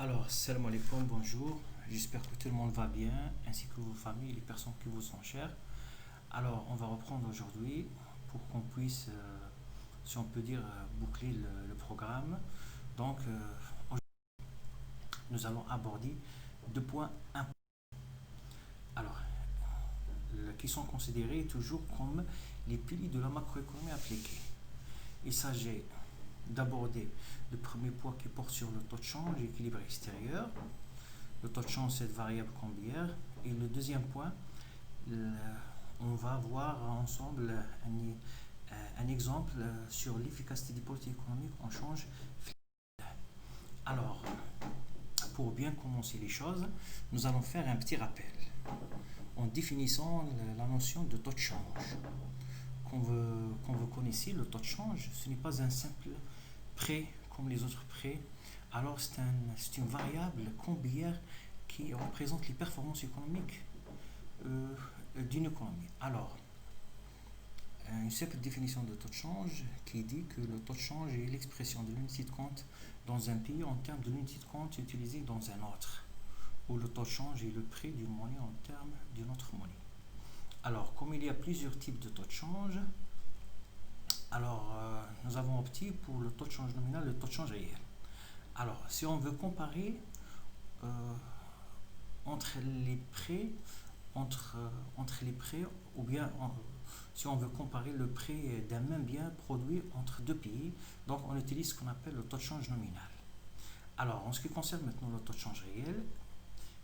Alors, salam alaikum, bonjour. J'espère que tout le monde va bien, ainsi que vos familles et les personnes qui vous sont chères. Alors, on va reprendre aujourd'hui pour qu'on puisse, si on peut dire, boucler le programme. Donc, nous allons aborder deux points importants. Alors, qui sont considérés toujours comme les piliers de la macroéconomie appliquée. Il s'agit d'aborder le premier point qui porte sur le taux de change et l'équilibre extérieur. Le taux de change, cette variable cambiaire. Et le deuxième point, on va voir ensemble un exemple sur l'efficacité des politiques économiques en change. Alors, pour bien commencer les choses, nous allons faire un petit rappel en définissant la notion de taux de change. Quand vous connaissez le taux de change, ce n'est pas un simple prêt comme les autres prêts. Alors, c'est une variable cambiaire qui représente les performances économiques d'une économie. Alors, une simple définition de taux de change qui dit que le taux de change est l'expression de l'unité de compte dans un pays en termes de l'unité de compte utilisée dans un autre, où le taux de change est le prix d'une monnaie en termes d'une autre monnaie. Alors, comme il y a plusieurs types de taux de change, alors nous avons opté pour le taux de change nominal et le taux de change réel. Alors, si on veut comparer entre les prêts, entre les prêts, ou bien si on veut comparer le prix d'un même bien produit entre deux pays, donc on utilise ce qu'on appelle le taux de change nominal. Alors, en ce qui concerne maintenant le taux de change réel,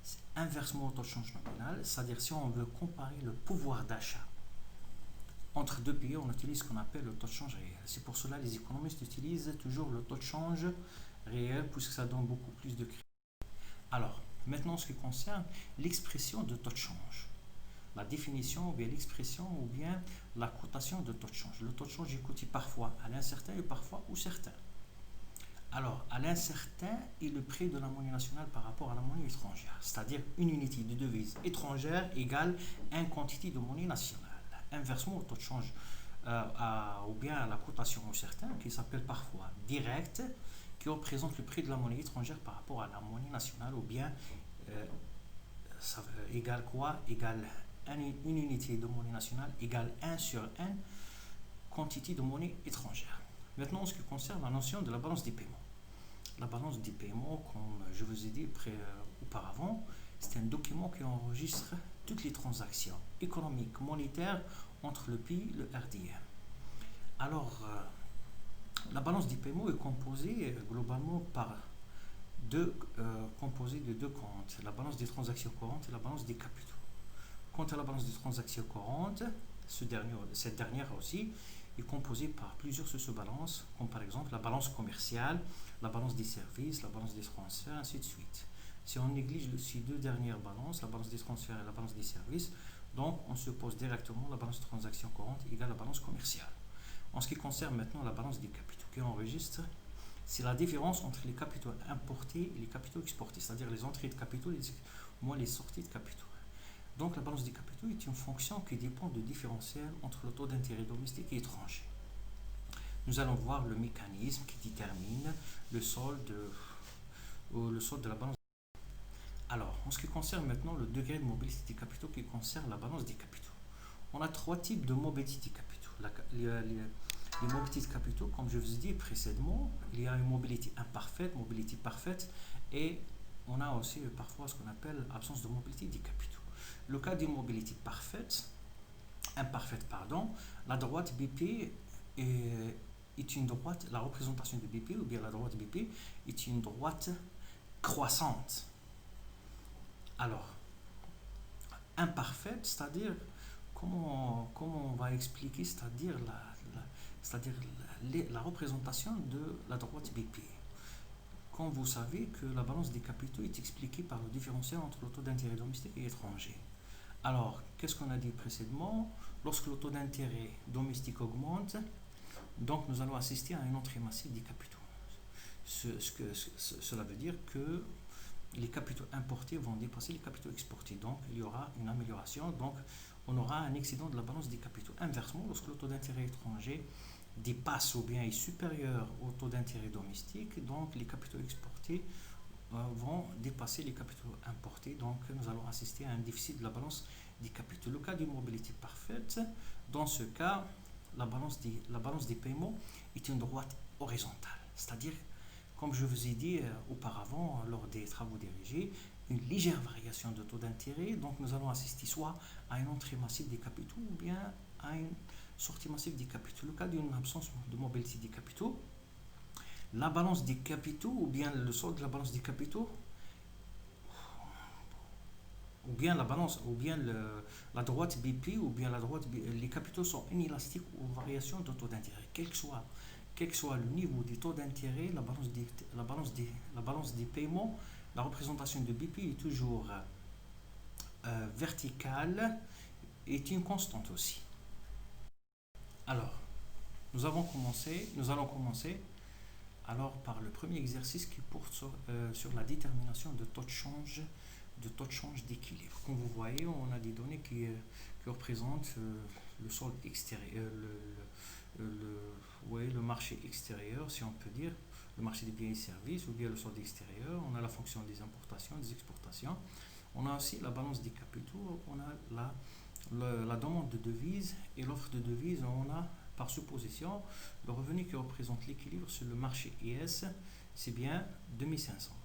c'est inversement au taux de change nominal, c'est-à-dire si on veut comparer le pouvoir d'achat entre deux pays, on utilise ce qu'on appelle le taux de change réel. C'est pour cela que les économistes utilisent toujours le taux de change réel, puisque ça donne beaucoup plus de crédit. Alors, maintenant, en ce qui concerne l'expression de taux de change, la définition ou bien l'expression ou bien la cotation de taux de change. Le taux de change est coté parfois à l'incertain et parfois au certain. Alors, à l'incertain est le prix de la monnaie nationale par rapport à la monnaie étrangère, c'est-à-dire une unité de devise étrangère égale une quantité de monnaie nationale. Inversement au taux de change ou bien à la cotation au certain, qui s'appelle parfois direct, qui représente le prix de la monnaie étrangère par rapport à la monnaie nationale, ou bien ça égale quoi? Égale une unité de monnaie nationale égale 1 sur 1 quantité de monnaie étrangère. Maintenant, en ce qui concerne la notion de la balance des paiements. La balance des paiements, comme je vous ai dit auparavant, c'est un document qui enregistre toutes les transactions économiques, monétaires entre le pays et le RDM. Alors, la balance des paiements est composée globalement composée de deux comptes, la balance des transactions courantes et la balance des capitaux. Quant à la balance des transactions courantes, cette dernière aussi est composée par plusieurs sous-balances, comme par exemple la balance commerciale, la balance des services, la balance des transferts, ainsi de suite. Si on néglige ces deux dernières balances, la balance des transferts et la balance des services, donc on se pose directement la balance de transactions courantes égale la balance commerciale. En ce qui concerne maintenant la balance des capitaux qui enregistre, c'est la différence entre les capitaux importés et les capitaux exportés, c'est-à-dire les entrées de capitaux moins les sorties de capitaux. Donc la balance des capitaux est une fonction qui dépend du différentiel entre le taux d'intérêt domestique et étranger. Nous allons voir le mécanisme qui détermine le solde de la balance. Alors, en ce qui concerne maintenant le degré de mobilité des capitaux qui concerne la balance des capitaux, on a trois types de mobilité des capitaux. Les mobilités de capitaux, comme je vous ai dit précédemment, il y a une mobilité imparfaite, mobilité parfaite, et on a aussi parfois ce qu'on appelle absence de mobilité des capitaux. Le cas d'une mobilité imparfaite, la droite BP est une droite, la représentation de BP ou bien la droite BP est une droite croissante. Alors, imparfaite, c'est-à-dire, comment on va expliquer, c'est-à-dire la représentation de la droite BP. Comme vous savez que la balance des capitaux est expliquée par le différentiel entre le taux d'intérêt domestique et étranger. Alors, qu'est-ce qu'on a dit précédemment? Lorsque le taux d'intérêt domestique augmente, donc nous allons assister à une entrée massive des capitaux. Cela veut dire que les capitaux importés vont dépasser les capitaux exportés. Donc, il y aura une amélioration. Donc, on aura un excédent de la balance des capitaux. Inversement, lorsque le taux d'intérêt étranger dépasse ou bien est supérieur au taux d'intérêt domestique, donc les capitaux exportés vont dépasser les capitaux importés. Donc, nous allons assister à un déficit de la balance des capitaux. Le cas d'une mobilité parfaite, dans ce cas, la balance des paiements est une droite horizontale. C'est-à-dire, comme je vous ai dit auparavant, lors des travaux dirigés, une légère variation de taux d'intérêt. Donc, nous allons assister soit à une entrée massive des capitaux ou bien à une sortie massive des capitaux. Le cas d'une absence de mobilité des capitaux, la balance des capitaux ou bien le solde de la balance des capitaux ou bien la balance ou bien la droite BP ou bien la droite les capitaux sont inélastiques aux variations de taux d'intérêt quel que soit le niveau des taux d'intérêt, la balance des paiements, la représentation de BP est toujours verticale, est une constante aussi. Alors, nous allons commencer alors par le premier exercice qui porte sur la détermination de taux de change d'équilibre. Comme vous voyez, on a des données qui représentent le solde extérieur, le marché extérieur, si on peut dire, le marché des biens et services, ou bien le solde extérieur. On a la fonction des importations, des exportations. On a aussi la balance des capitaux, on a la demande de devises et l'offre de devises. On a par supposition le revenu qui représente l'équilibre sur le marché IS, c'est bien 2500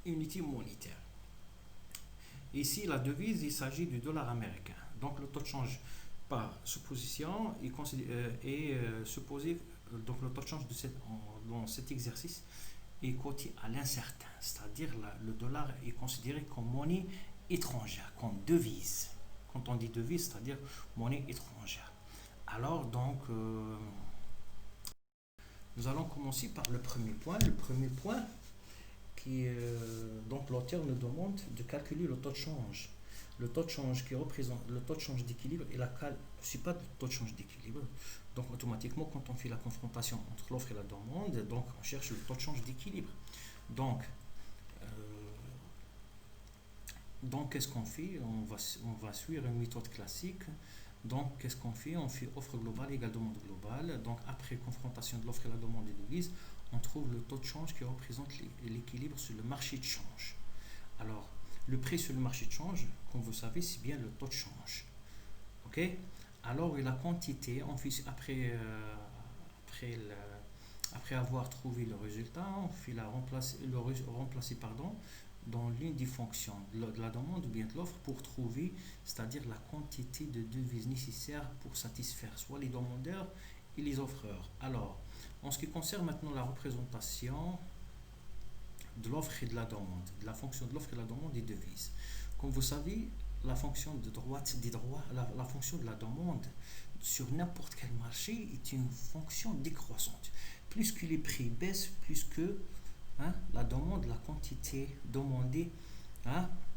unités monétaires. Ici, la devise, il s'agit du dollar américain. Donc, le taux de change par supposition est supposé, donc le taux de change dans cet exercice est coté à l'incertain, c'est-à-dire le dollar est considéré comme monnaie étrangère, comme devise. Quand on dit devise, c'est-à-dire monnaie étrangère. Alors, donc, nous allons commencer par le premier point. Le premier point, donc l'auteur nous demande de calculer le taux de change. Le taux de change qui représente le taux de change d'équilibre et c'est pas le taux de change d'équilibre. Donc automatiquement, quand on fait la confrontation entre l'offre et la demande, donc on cherche le taux de change d'équilibre. Donc qu'est-ce qu'on fait? On va suivre une méthode classique. Donc, qu'est-ce qu'on fait? On fait offre globale égale demande globale. Donc, après confrontation de l'offre et la demande des devises, on trouve le taux de change qui représente l'équilibre sur le marché de change. Alors, le prix sur le marché de change, comme vous savez, c'est bien le taux de change. OK? Alors, la quantité, on fait après avoir trouvé le résultat, on fait remplacer dans l'une des fonctions de la demande ou bien de l'offre pour trouver, c'est-à-dire la quantité de devises nécessaires pour satisfaire soit les demandeurs et les offreurs. Alors, en ce qui concerne maintenant la représentation de l'offre et de la demande, de la fonction de l'offre et de la demande des devises. Comme vous savez, la fonction de droite des droits, la fonction de la demande sur n'importe quel marché est une fonction décroissante. Plus que les prix baissent, plus que la demande, la quantité demandée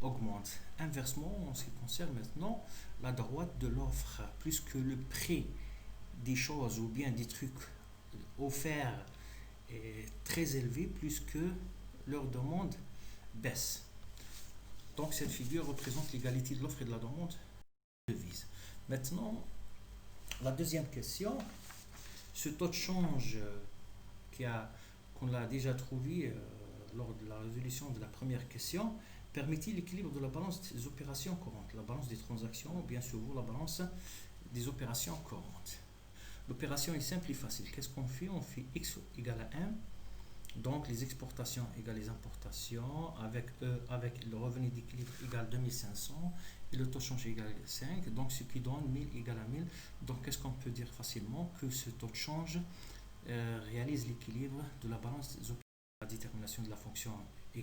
augmente. Inversement, en ce qui concerne maintenant la droite de l'offre, plus que le prix des choses ou bien des trucs offerts est très élevé, plus que leur demande baisse. Donc cette figure représente l'égalité de l'offre et de la demande de devise. Maintenant, la deuxième question, ce taux de change qu'on a déjà trouvé lors de la résolution de la première question, permet-il l'équilibre de la balance des opérations courantes, la balance des transactions ou bien souvent la balance des opérations courantes? L'opération est simple et facile. Qu'est-ce qu'on fait? On fait x égale à 1, donc les exportations égale les importations, avec le revenu d'équilibre égale 2500 et le taux de change égale 5, donc ce qui donne 1000 égale à 1000. Donc qu'est-ce qu'on peut dire facilement? Que ce taux de change réalise l'équilibre de la balance des opérations, la détermination de la fonction y.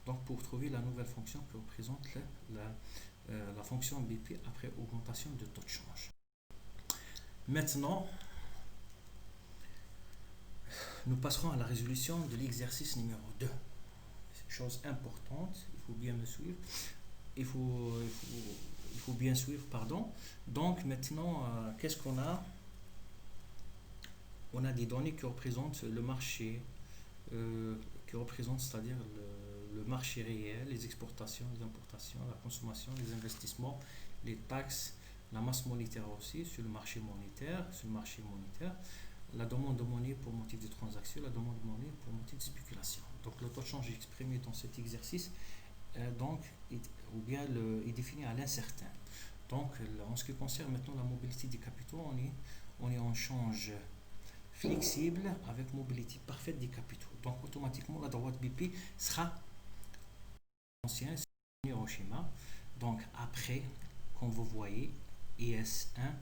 Donc pour trouver la nouvelle fonction que représente la fonction BP après augmentation de taux de change. Maintenant, nous passerons à la résolution de l'exercice numéro 2. Chose importante, il faut bien me suivre. Il faut bien suivre, pardon. Donc maintenant, qu'est-ce qu'on a? On a des données qui représentent le marché, c'est-à-dire le marché réel, les exportations, les importations, la consommation, les investissements, les taxes, la masse monétaire aussi sur le marché monétaire. la demande de monnaie pour motif de transaction, la demande de monnaie pour motif de spéculation. Donc le taux de change exprimé dans cet exercice donc, ou bien est défini à l'incertain. Donc en ce qui concerne maintenant la mobilité des capitaux, on est en change flexible avec mobilité parfaite des capitaux. Donc automatiquement la droite BP sera ancien, c'est au schéma. Donc après, comme vous voyez, IS1,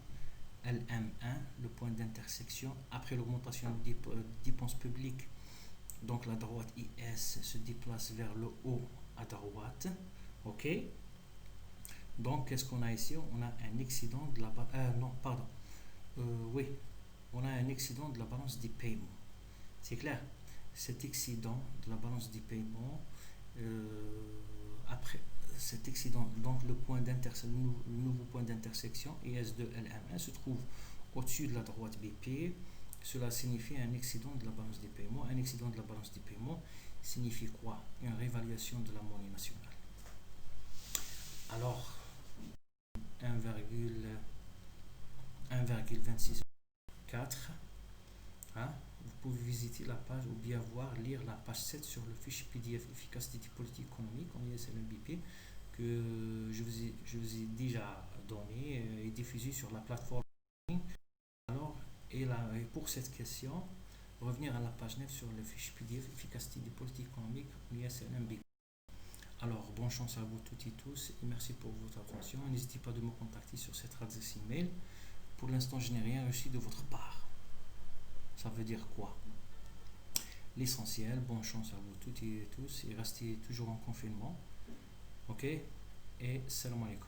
LM1, le point d'intersection, après l'augmentation des dépenses publiques, donc la droite IS se déplace vers le haut à droite. Ok. Donc qu'est-ce qu'on a ici? On a un excédent de la non, pardon. Oui, on a un excédent de la balance des paiements. C'est clair? Cet excédent de la balance des paiements, après cet excédent, donc le nouveau point d'intersection IS2LM1 se trouve au-dessus de la droite BP. Cela signifie un excédent de la balance des paiements. Un excédent de la balance des paiements signifie quoi? Une réévaluation de la monnaie nationale. Alors, 1,264. Hein? Vous pouvez visiter la page ou bien lire la page 7 sur le fichier PDF efficacité des politiques économiques en ISMBP que je vous ai déjà donné et diffusé sur la plateforme. Alors, et pour cette question, revenir à la page 9 sur le fichier PDF efficacité des politiques économiques en ISMBP. Alors, bonne chance à vous toutes et tous et merci pour votre attention. N'hésitez pas de me contacter sur cette adresse email. Pour l'instant, je n'ai rien reçu de votre part. Ça veut dire quoi? L'essentiel, bonne chance à vous toutes et tous et restez toujours en confinement. Ok? Et salam alaikum.